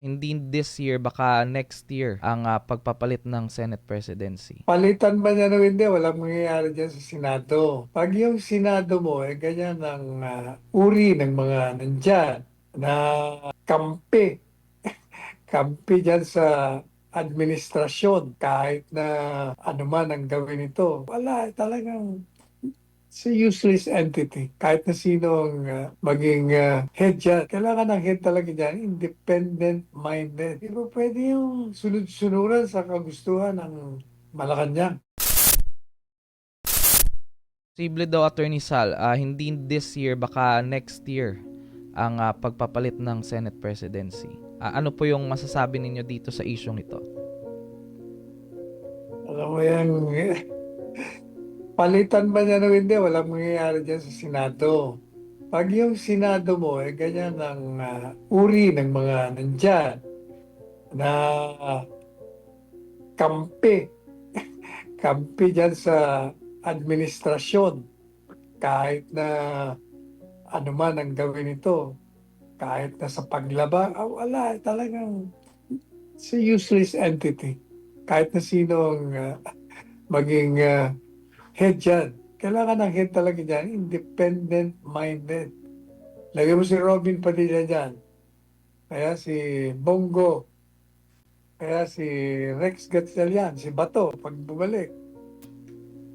Hindi this year, baka next year ang pagpapalit ng Senate presidency. Palitan ba niya o hindi, walang mangyayari dyan sa Senado. Pag yung Senado mo, ganyan ang uri ng mga nandyan na kampi, kampi dyan sa administrasyon, kahit na ano man ang gawin ito. Wala, talagang it's a useless entity. Kahit na sino ang maging head dyan. Kailangan ng head talaga dyan, independent-minded. Di ba pwede yung sunod-sunuran sa kagustuhan ng Malacanang? Posible daw, Attorney Sal, hindi this year, baka next year ang pagpapalit ng Senate presidency. Ano po yung masasabi ninyo dito sa isyong ito? Alam mo yan, palitan ba niya o hindi, walang mangyayari dyan sa Senado. Pag yung Senado mo, ganyan ang uri ng mga nandyan na kampi, kampi dyan sa administrasyon, kahit na ano man ang gawin ito, kahit na sa paglaba, wala, talagang it's a useless entity. Kahit na sino ang maging head dyan. Kailangan ng head talaga dyan, independent-minded. Lagyan mo si Robin Padilla dyan. Kaya si Bongo. Kaya si Rex Gatchalian, si Bato, pag bumalik.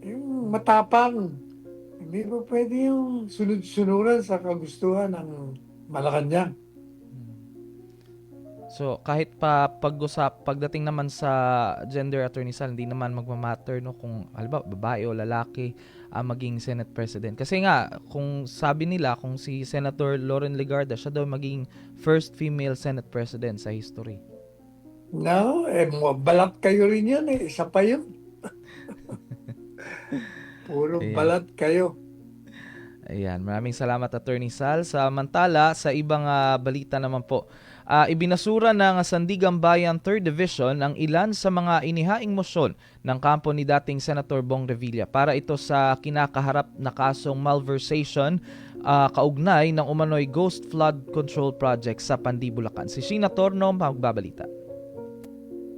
Yung matapang. Hindi ba pwede yung sunod-sunuran sa kagustuhan ng Malacanang? So, kahit pa pagdating naman sa gender, Attorney Sal, hindi naman magmamatter no kung halimbawa babae o lalaki maging Senate President. Kasi nga, kung sabi nila, kung si Senator Lauren Legarda, siya daw maging first female Senate President sa history. No, balat kayo rin yan eh. Isa pa yun. Puro Ayan. balat kayo. Ayan, maraming salamat, Attorney Sal. Samantala, sa ibang balita naman po, ibinasura ng Sandigan Bayan 3rd Division ang ilan sa mga inihaing motion ng kampo ni dating Senator Bong Revilla para ito sa kinakaharap na kasong malversation kaugnay ng umano'y Ghost Flood Control Project sa Pandi, Bulacan. Si Sheena Torno magbabalita.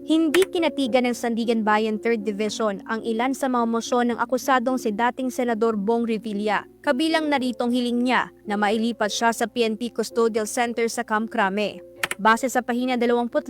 Hindi kinatigan ng Sandigan Bayan 3rd Division ang ilan sa mga mosyon ng akusadong si dating Senador Bong Revilla. Kabilang naritong hiling niya na mailipat siya sa PNP Custodial Center sa Camp Crame. Base sa pahina 25,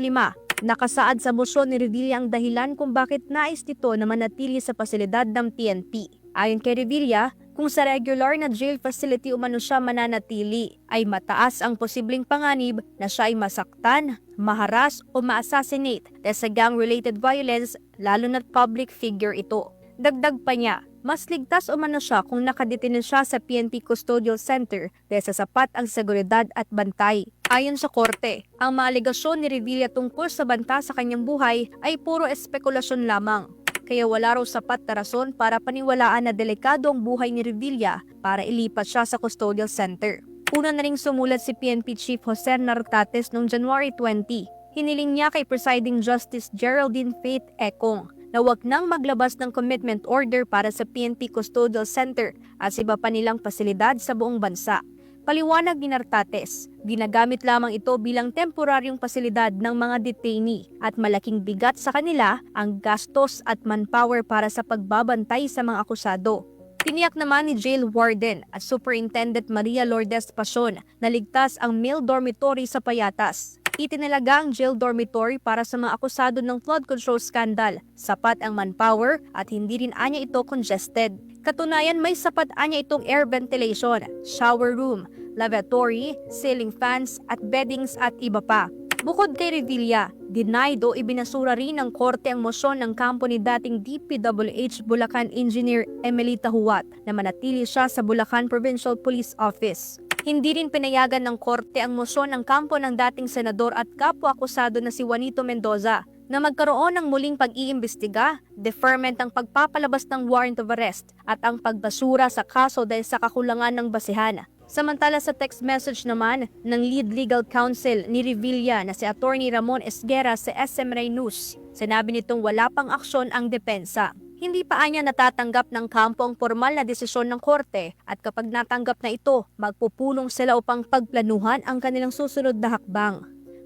nakasaad sa mosyon ni Revilla ang dahilan kung bakit nais nito na manatili sa pasilidad ng PNP. Ayon kay Revilla, kung sa regular na jail facility umano siya mananatili, ay mataas ang posibleng panganib na siya ay masaktan, maharas o ma-assassinate dahil sa gang-related violence, lalo na't public figure ito. Dagdag pa niya, mas ligtas umano siya kung nakadetine siya sa PNP Custodial Center dahil sa sapat ang seguridad at bantay. Ayon sa korte, ang mga alegasyon ni Revilla tungkol sa banta sa kanyang buhay ay puro espekulasyon lamang. Kaya wala raw sapat na rason para paniwalaan na delikado ang buhay ni Revilla para ilipat siya sa custodial center. Una na ring sumulat si PNP Chief Jose Nartates noong January 20. Hiniling niya kay Presiding Justice Geraldine Faith Ekong na wag nang maglabas ng commitment order para sa PNP Custodial Center at iba pa nilang pasilidad sa buong bansa. Paliwanag ni Nartates, ginagamit lamang ito bilang temporaryong pasilidad ng mga detainee at malaking bigat sa kanila ang gastos at manpower para sa pagbabantay sa mga akusado. Tiniyak naman ni Jail Warden at Superintendent Maria Lourdes Pasion na ligtas ang male dormitory sa Payatas. Itinalaga ang jail dormitory para sa mga akusado ng flood control scandal. Sapat ang manpower at hindi rin anya ito congested. Katunayan may sapat anya itong air ventilation, shower room, lavatory, ceiling fans at beddings at iba pa. Bukod kay Revilla, denied o ibinasura rin ng korte ang mosyon ng kampo ni dating DPWH Bulacan Engineer Emelita Huat na manatili siya sa Bulacan Provincial Police Office. Hindi rin pinayagan ng korte ang mosyon ng kampo ng dating senador at kapwa-akusado na si Juanito Mendoza na magkaroon ng muling pag-iimbestiga, deferment ang pagpapalabas ng warrant of arrest at ang pagbasura sa kaso dahil sa kakulangan ng basihan. Samantala sa text message naman ng lead legal counsel ni Revilla na si Attorney Ramon Esguera sa SMRay News, sinabi nitong wala pang aksyon ang depensa. Hindi pa anya natatanggap ng kampo ang formal na desisyon ng korte at kapag natanggap na ito, magpupulong sila upang pagplanuhan ang kanilang susunod na hakbang.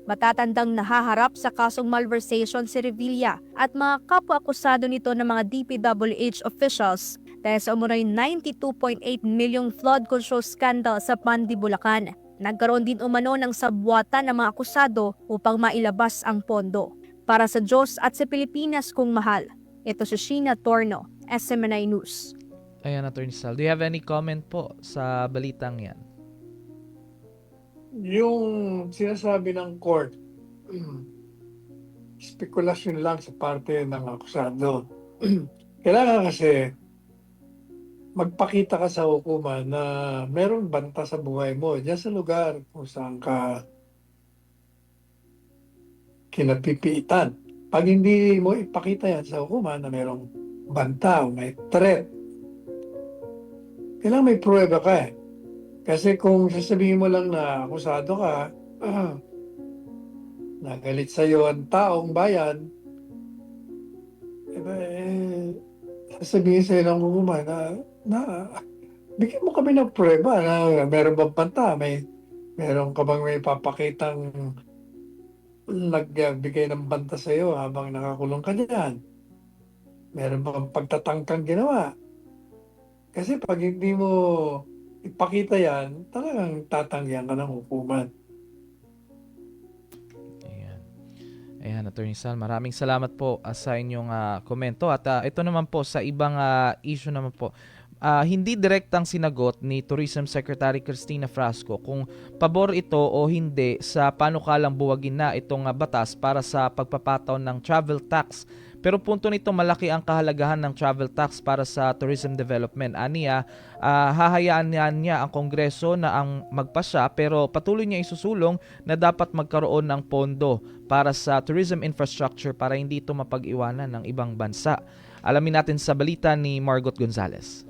Matatandang nahaharap sa kasong malversation si Revilla at mga kapwa-akusado nito ng mga DPWH officials dahil sa umunoy 92.8 milyong flood control scandal sa Pandi, Bulacan. Nagkaroon din umano ng sabwatan ng mga akusado upang mailabas ang pondo. Para sa Diyos at sa Pilipinas kung mahal. Ito si Sheena Torno, SMNI News. Ayan, Attorney Sal. Do you have any comment po sa balitang yan? Yung sinasabi ng court, spekulasyon lang sa parte ng akusado. Kailangan kasi magpakita ka sa hukuman na meron banta sa buhay mo diyan sa lugar kung saan ka kinapipitan. Pag hindi mo ipakita yan sa hukuman na merong banta o may threat, kailangan may pruweba ka eh. Kasi kung sasabihin mo lang na akusado ka, nagalit sa'yo ang taong bayan, sasabihin sa'yo ng hukuman na bigyan mo kami ng pruweba na meron bang banta, meron ka bang may papakitang nagbigay ng banta sa iyo habang nakakulong ka diyan. Meron bang pagtatangkang ginawa? Kasi pag hindi mo ipakita yan, talagang tatanggihan ka ng hukuman. Ayan, Attorney Sal, maraming salamat po sa inyong komento. At ito naman po sa ibang issue naman po. Hindi direktang sinagot ni Tourism Secretary Cristina Frasco kung pabor ito o hindi sa panukalang buwagin na itong batas para sa pagpapataw ng travel tax. Pero punto nito, malaki ang kahalagahan ng travel tax para sa tourism development. Aniya, hahayaan niya ang Kongreso na ang magpasya pero patuloy niya isusulong na dapat magkaroon ng pondo para sa tourism infrastructure para hindi ito mapag-iwanan ng ibang bansa. Alamin natin sa balita ni Margot Gonzalez.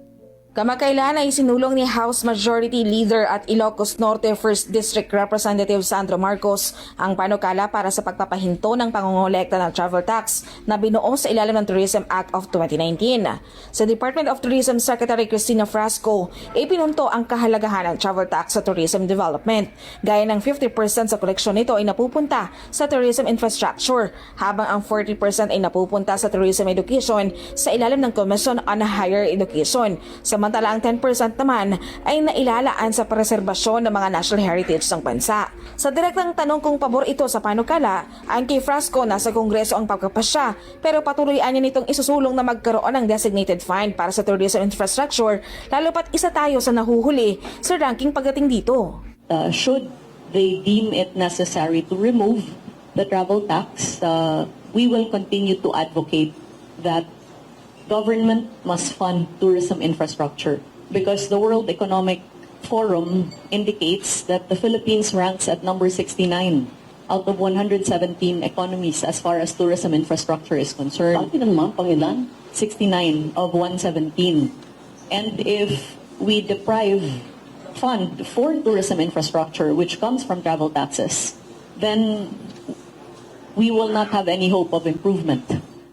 Kamakailan ay sinulong ni House Majority Leader at Ilocos Norte 1st District Representative Sandro Marcos ang panukala para sa pagpapahinto ng pangongolekta ng travel tax na binuo sa ilalim ng Tourism Act of 2019. Sa Department of Tourism Secretary Cristina Frasco, ipinunto ang kahalagahan ng travel tax sa tourism development. Gaya ng 50% sa koleksyon nito ay napupunta sa tourism infrastructure, habang ang 40% ay napupunta sa tourism education sa ilalim ng Commission on Higher Education. Samantala ang 10% naman ay nailalaan sa preserbasyon ng mga national heritage ng bansa. Sa direktang tanong kung pabor ito sa panukala, ang kay Frasco nasa Kongreso ang pagkapasya pero patuloyan niya nitong isusulong na magkaroon ng designated fund para sa tourism infrastructure, lalo pat isa tayo sa nahuhuli sa ranking pagdating dito. Should they deem it necessary to remove the travel tax, we will continue to advocate that government must fund tourism infrastructure because the World Economic Forum indicates that the Philippines ranks at number 69 out of 117 economies as far as tourism infrastructure is concerned. Bakit naman, pangilan? 69 of 117. And if we deprive fund for tourism infrastructure, which comes from travel taxes, then we will not have any hope of improvement.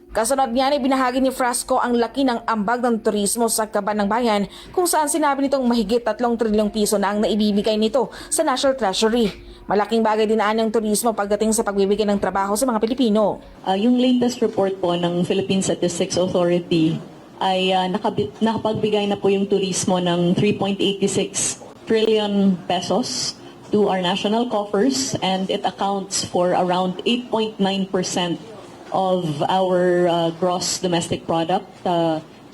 Kasunod niyan ay binahagi ni Frasco ang laki ng ambag ng turismo sa Kaban ng Bayan kung saan sinabi nitong mahigit 3 trilyong piso na ang naibibigay nito sa National Treasury. Malaking bagay din ng turismo pagdating sa pagbibigay ng trabaho sa mga Pilipino. Yung latest report po ng Philippine Statistics Authority ay nakapagbigay na po yung turismo ng 3.86 trillion pesos to our national coffers, and it accounts for around 8.9% of our gross domestic product,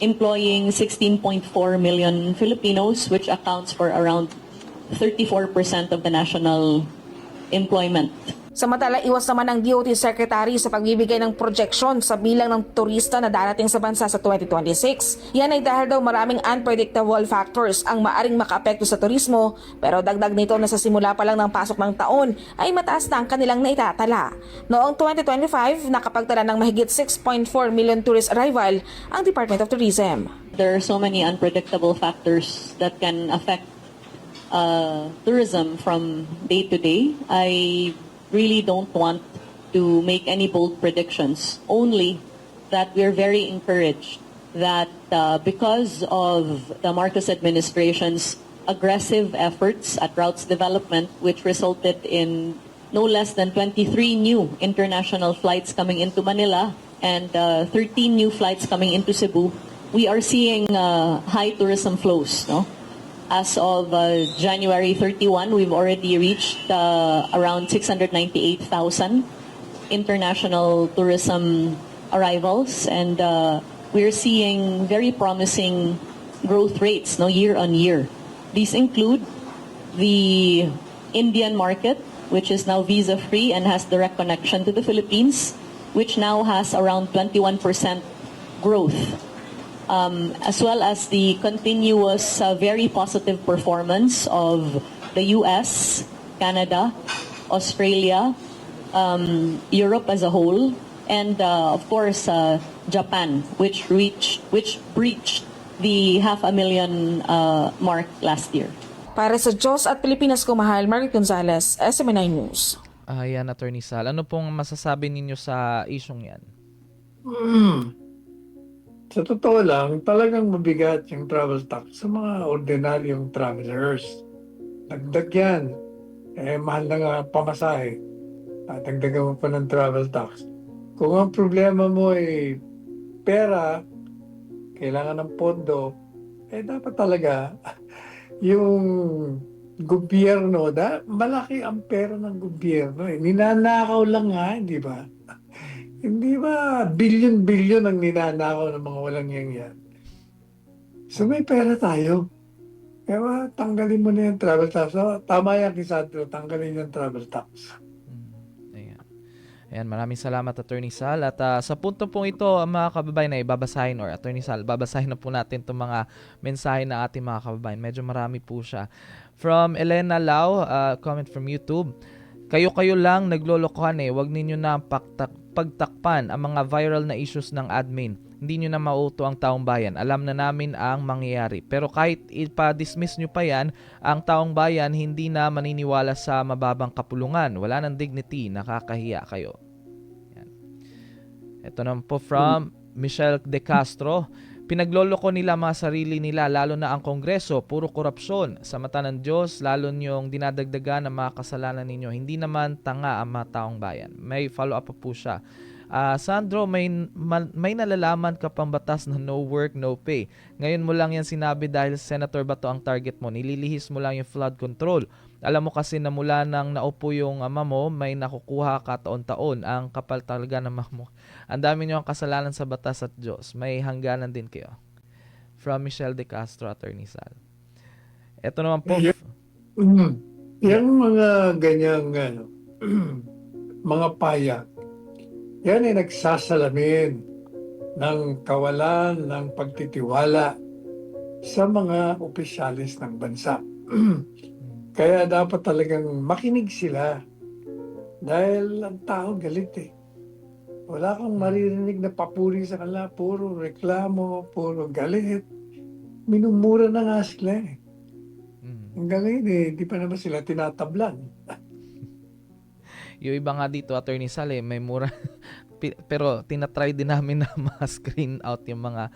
employing 16.4 million Filipinos, which accounts for around 34% of the national employment. Samantala, iwas naman ang DOT Secretary sa pagbibigay ng projection sa bilang ng turista na darating sa bansa sa 2026. Yan ay dahil daw maraming unpredictable factors ang maaring makaapekto sa turismo, pero dagdag nito na sa simula pa lang ng pasok ng taon ay mataas na ang kanilang naitatala. Noong 2025, nakapagtala ng mahigit 6.4 million tourist arrival ang Department of Tourism. There are so many unpredictable factors that can affect tourism from day to day. I really don't want to make any bold predictions, only that we're very encouraged that because of the Marcos administration's aggressive efforts at routes development, which resulted in no less than 23 new international flights coming into Manila and 13 new flights coming into Cebu, we are seeing high tourism flows. No? As of January 31, we've already reached around 698,000 international tourism arrivals, and we're seeing very promising growth rates, no, year on year. These include the Indian market, which is now visa-free and has direct connection to the Philippines, which now has around 21% growth, as well as the continuous very positive performance of the US, Canada, Australia, Europe as a whole, and of course Japan, which breached the 500,000 mark last year. Para sa Diyos at Pilipinas ko mahal, Margaret Gonzalez, SMNI News. Ayan, Attorney Sal. Ano pong masasabi ninyo sa isyong yan? Sa totoo lang, talagang mabigat yung travel tax sa mga ordinaryong travelers. Dagdag yan. Mahal na nga pamasahe. Dagdagan mo pa ng travel tax. Kung ang problema mo ay pera, kailangan ng pondo, dapat talaga yung gobyerno, malaki ang pera ng gobyerno. Ninanakaw lang nga, di ba? Hindi ba billion-billion ang ninanakaw ng mga walang yan. So may pera tayo. Kaya tanggalin mo na yung travel tax. So, tama yan, Kisandro, tanggalin yung travel tax. Ayan, maraming salamat, Attorney Sal. At sa punto pong ito, mga kababayan na ibabasahin, or Attorney Sal, babasahin na po natin itong mga mensahe ng ating mga kababayan. Medyo marami po siya. From Elena Lau, comment from YouTube. Kayo-kayo lang naglolokohan Huwag ninyo na pagtakpan ang mga viral na issues ng admin. Hindi nyo na mauto ang taong bayan. Alam na namin ang mangyayari. Pero kahit ipa-dismiss nyo pa yan, ang taong bayan hindi na maniniwala sa mababang kapulungan. Wala ng dignity. Nakakahiya kayo. Yan. Ito naman po from Michelle De Castro. Pinagloloko nila mga sarili nila, lalo na ang Kongreso, puro korupsyon. Sa mata ng Diyos, lalo niyong dinadagdagan ang mga kasalanan ninyo. Hindi naman tanga ang mga taong bayan. May follow-up pa po siya. Sandro, may nalalaman ka pang batas na no work, no pay. Ngayon mo lang yan sinabi dahil Senator Bato ang target mo. Nililihis mo lang yung flood control. Alam mo kasi na mula nang naupo yung ama mo, may nakukuha ka taon-taon. Ang kapal talaga ng mama mo. Ang dami niyo ang kasalanan sa batas at Diyos. May hangganan din kayo. From Michelle De Castro, Attorney Sal. Ito naman po. Yung mga ganyang mga paya, yan ay nagsasalamin ng kawalan ng pagtitiwala sa mga opisyalis ng bansa. Kaya dapat talagang makinig sila dahil ang tao galit Wala kang maririnig na papuri sa kanila, puro reklamo, puro galit. Minumura na nga sila Ang galing di pa naman sila tinatablan. Yung iba nga dito, Attorney Sal, may mura. Pero tinatry din namin na ma-screen out yung mga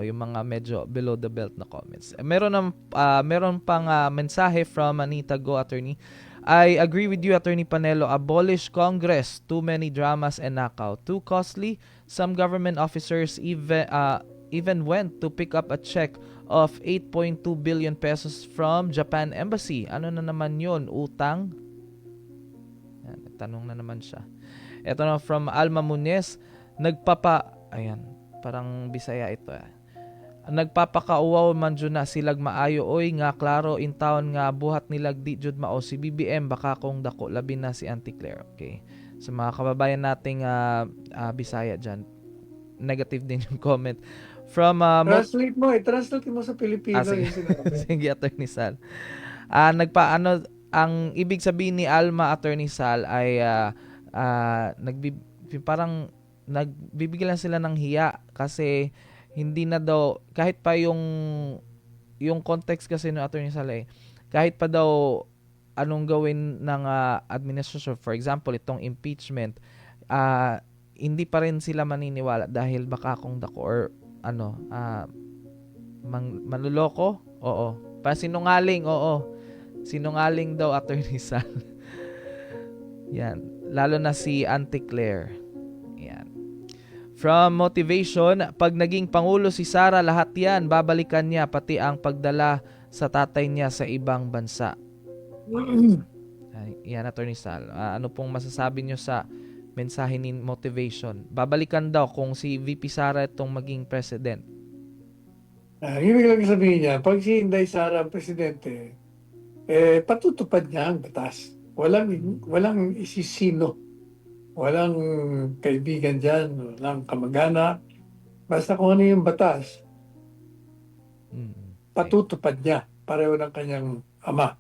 yung mga medyo below the belt na comments. Meron pang mensahe from Anita Go, Attorney. I agree with you, Attorney Panelo. Abolish Congress. Too many dramas and knockout. Too costly. Some government officers even went to pick up a check of 8.2 billion pesos from Japan Embassy. Ano na naman yon? Utang? Yan, tanong na naman siya. Ito na from Alma Munez. Ayan, parang Bisaya ito. Nagpapakauwaw man dyan na silag maayo. Oy nga, klaro, in town nga, buhat nilag di jud mao si BBM, baka kong dako, labi na si Auntie Claire. Okay. Sa mga kababayan nating Bisaya dyan, negative din yung comment. From Translate mo sa Pilipino. Sige. Sige, Attorney Sal. Ang ibig sabihin ni Alma, Attorney Sal, ay parang nagbibigyan sila ng hiya kasi hindi na daw, kahit pa yung context kasi ng Attorney Sal kahit pa daw anong gawin ng administration, for example, itong impeachment, hindi pa rin sila maniniwala dahil baka kung dako or manluloko, oo. Sinungaling, oo. Sinungaling daw, Attorney Sal. Yan. Lalo na si Auntie Claire. Yan. From motivation, pag naging Pangulo si Sara, lahat yan, babalikan niya, pati ang pagdala sa tatay niya sa ibang bansa. Yan, Attorney Sal. Ano pong masasabi niyo sa mensahe ni motivation? Babalikan daw kung si VP Sara itong maging president. Ibig lang sabihin niya, pag si Inday Sara ang presidente, patutupad niya ang batas. Walang isisino. Walang kaibigan dyan, walang kamag-anak. Basta kung ano yung batas, Mm. patutupad niya. Pareho ng kanyang ama.